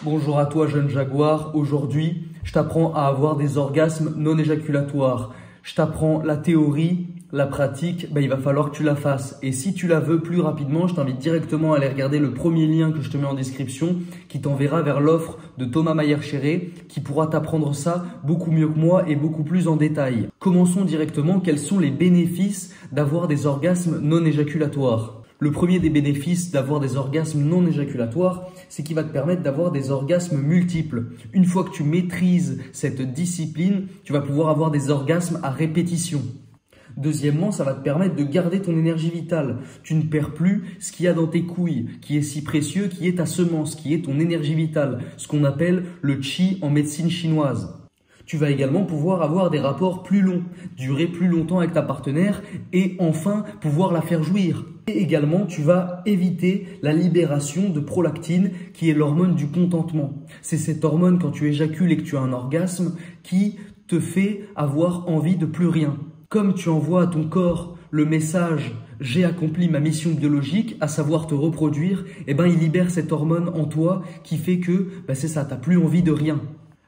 Bonjour à toi jeune jaguar, aujourd'hui je t'apprends à avoir des orgasmes non éjaculatoires. Je t'apprends la théorie, la pratique, il va falloir que tu la fasses. Et si tu la veux plus rapidement, je t'invite directement à aller regarder le premier lien que je te mets en description qui t'enverra vers l'offre de Thomas Mayer-Chéré qui pourra t'apprendre ça beaucoup mieux que moi et beaucoup plus en détail. Commençons directement, quels sont les bénéfices d'avoir des orgasmes non éjaculatoires ? Le premier des bénéfices d'avoir des orgasmes non éjaculatoires, c'est qu'il va te permettre d'avoir des orgasmes multiples. Une fois que tu maîtrises cette discipline, tu vas pouvoir avoir des orgasmes à répétition. Deuxièmement, ça va te permettre de garder ton énergie vitale. Tu ne perds plus ce qu'il y a dans tes couilles, qui est si précieux, qui est ta semence, qui est ton énergie vitale, ce qu'on appelle le qi en médecine chinoise. Tu vas également pouvoir avoir des rapports plus longs, durer plus longtemps avec ta partenaire et enfin pouvoir la faire jouir. Et également, tu vas éviter la libération de prolactine qui est l'hormone du contentement. C'est cette hormone quand tu éjacules et que tu as un orgasme qui te fait avoir envie de plus rien. Comme tu envoies à ton corps le message « j'ai accompli ma mission biologique », à savoir te reproduire, il libère cette hormone en toi qui fait que c'est ça, tu n'as plus envie de rien.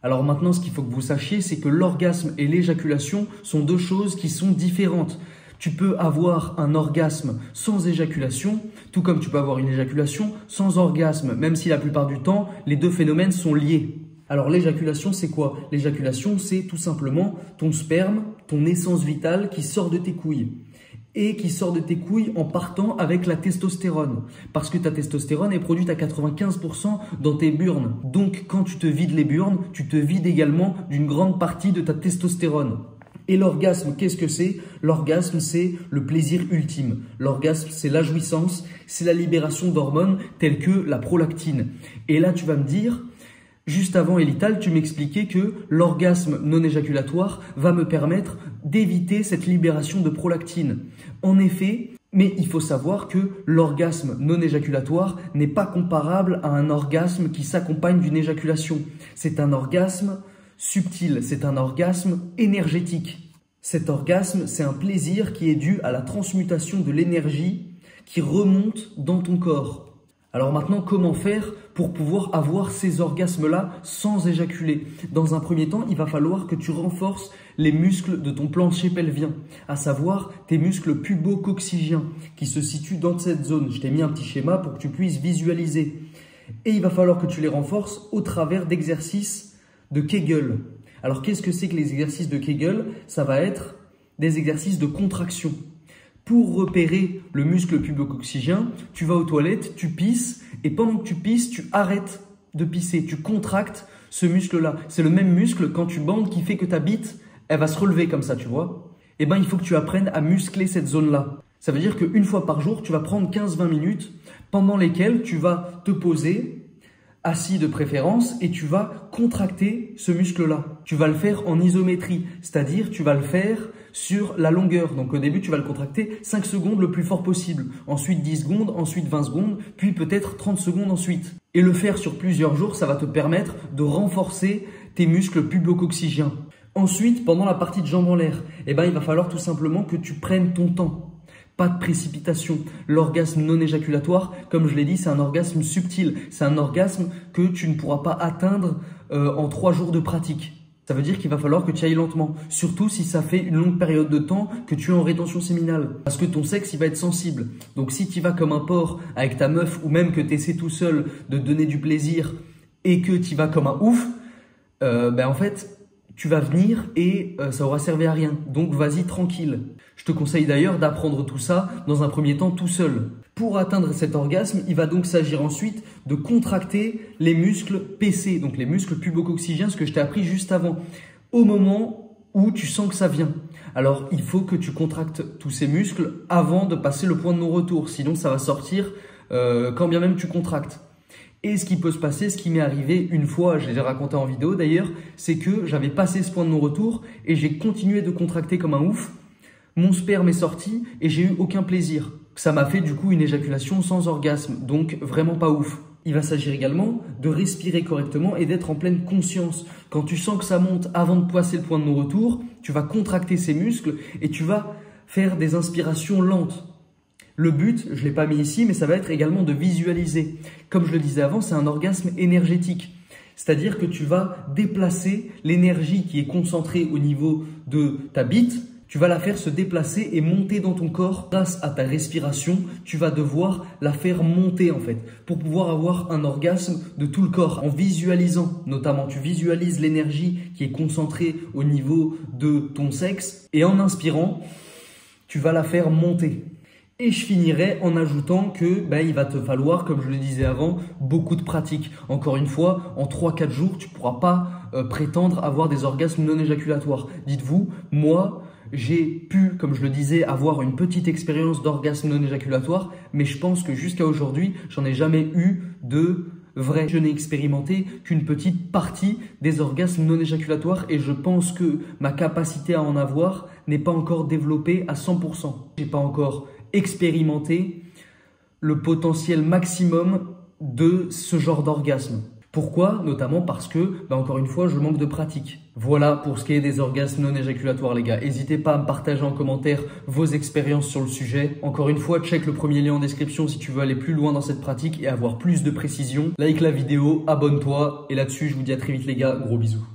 Alors maintenant, ce qu'il faut que vous sachiez, c'est que l'orgasme et l'éjaculation sont deux choses qui sont différentes. Tu peux avoir un orgasme sans éjaculation, tout comme tu peux avoir une éjaculation sans orgasme, même si la plupart du temps, les deux phénomènes sont liés. Alors l'éjaculation, c'est quoi? L'éjaculation, c'est tout simplement ton sperme, ton essence vitale qui sort de tes couilles. Et qui sort de tes couilles en partant avec la testostérone. Parce que ta testostérone est produite à 95% dans tes burnes. Donc quand tu te vides les burnes, tu te vides également d'une grande partie de ta testostérone. Et l'orgasme, qu'est-ce que c'est? L'orgasme, c'est le plaisir ultime. L'orgasme, c'est la jouissance, c'est la libération d'hormones telles que la prolactine. Et là, tu vas me dire, juste avant Elital, tu m'expliquais que l'orgasme non éjaculatoire va me permettre d'éviter cette libération de prolactine. En effet, mais il faut savoir que l'orgasme non éjaculatoire n'est pas comparable à un orgasme qui s'accompagne d'une éjaculation. C'est un orgasme subtil, c'est un orgasme énergétique. Cet orgasme, c'est un plaisir qui est dû à la transmutation de l'énergie qui remonte dans ton corps. Alors maintenant, comment faire pour pouvoir avoir ces orgasmes-là sans éjaculer? Dans un premier temps, il va falloir que tu renforces les muscles de ton plancher pelvien, à savoir tes muscles pubo-coccygiens qui se situent dans cette zone. Je t'ai mis un petit schéma pour que tu puisses visualiser. Et il va falloir que tu les renforces au travers d'exercices de Kegel. Alors qu'est-ce que c'est que les exercices de Kegel? Ça va être des exercices de contraction. Pour repérer le muscle pubo-coccygien, tu vas aux toilettes, tu pisses et pendant que tu pisses, tu arrêtes de pisser. Tu contractes ce muscle-là. C'est le même muscle quand tu bandes qui fait que ta bite, elle va se relever comme ça, tu vois. Il faut que tu apprennes à muscler cette zone-là. Ça veut dire qu'une fois par jour, tu vas prendre 15-20 minutes pendant lesquelles tu vas te poser, assis de préférence, et tu vas contracter ce muscle-là. Tu vas le faire en isométrie, c'est-à-dire tu vas le faire sur la longueur. Donc au début, tu vas le contracter 5 secondes le plus fort possible. Ensuite 10 secondes, ensuite 20 secondes, puis peut-être 30 secondes ensuite. Et le faire sur plusieurs jours, ça va te permettre de renforcer tes muscles pubo-coccygiens. Ensuite, pendant la partie de jambes en l'air, il va falloir tout simplement que tu prennes ton temps. Pas de précipitation. L'orgasme non éjaculatoire, comme je l'ai dit, c'est un orgasme subtil. C'est un orgasme que tu ne pourras pas atteindre en 3 jours de pratique. Ça veut dire qu'il va falloir que tu ailles lentement, surtout si ça fait une longue période de temps que tu es en rétention séminale. Parce que ton sexe, il va être sensible. Donc si tu vas comme un porc avec ta meuf ou même que tu essaies tout seul de donner du plaisir et que tu vas comme un ouf, en fait, tu vas venir et ça aura servi à rien. Donc vas-y tranquille. Je te conseille d'ailleurs d'apprendre tout ça dans un premier temps tout seul. Pour atteindre cet orgasme, il va donc s'agir ensuite de contracter les muscles PC, donc les muscles pubo-coccygiens, ce que je t'ai appris juste avant, au moment où tu sens que ça vient. Alors, il faut que tu contractes tous ces muscles avant de passer le point de non-retour, sinon ça va sortir quand bien même tu contractes. Et ce qui peut se passer, ce qui m'est arrivé une fois, je l'ai raconté en vidéo d'ailleurs, c'est que j'avais passé ce point de non-retour et j'ai continué de contracter comme un ouf. Mon sperme est sorti et j'ai eu aucun plaisir. Ça m'a fait du coup une éjaculation sans orgasme, donc vraiment pas ouf. Il va s'agir également de respirer correctement et d'être en pleine conscience. Quand tu sens que ça monte avant de passer le point de non-retour, tu vas contracter ces muscles et tu vas faire des inspirations lentes. Le but, je ne l'ai pas mis ici, mais ça va être également de visualiser. Comme je le disais avant, c'est un orgasme énergétique. C'est-à-dire que tu vas déplacer l'énergie qui est concentrée au niveau de ta bite. Tu vas la faire se déplacer et monter dans ton corps grâce à ta respiration. Tu vas devoir la faire monter en fait pour pouvoir avoir un orgasme de tout le corps en visualisant notamment. Tu visualises l'énergie qui est concentrée au niveau de ton sexe et en inspirant, tu vas la faire monter. Et je finirai en ajoutant que il va te falloir, comme je le disais avant, beaucoup de pratique. Encore une fois, en 3-4 jours, tu ne pourras pas prétendre avoir des orgasmes non éjaculatoires. Dites-vous, moi, j'ai pu, comme je le disais, avoir une petite expérience d'orgasme non éjaculatoire, mais je pense que jusqu'à aujourd'hui, j'en ai jamais eu de vrai. Je n'ai expérimenté qu'une petite partie des orgasmes non éjaculatoires et je pense que ma capacité à en avoir n'est pas encore développée à 100%. J'ai pas encore expérimenter le potentiel maximum de ce genre d'orgasme. Pourquoi? Notamment parce que, encore une fois, je manque de pratique. Voilà pour ce qui est des orgasmes non éjaculatoires, les gars. N'hésitez pas à me partager en commentaire vos expériences sur le sujet. Encore une fois, check le premier lien en description si tu veux aller plus loin dans cette pratique et avoir plus de précision. Like la vidéo, abonne-toi et là-dessus, je vous dis à très vite, les gars. Gros bisous.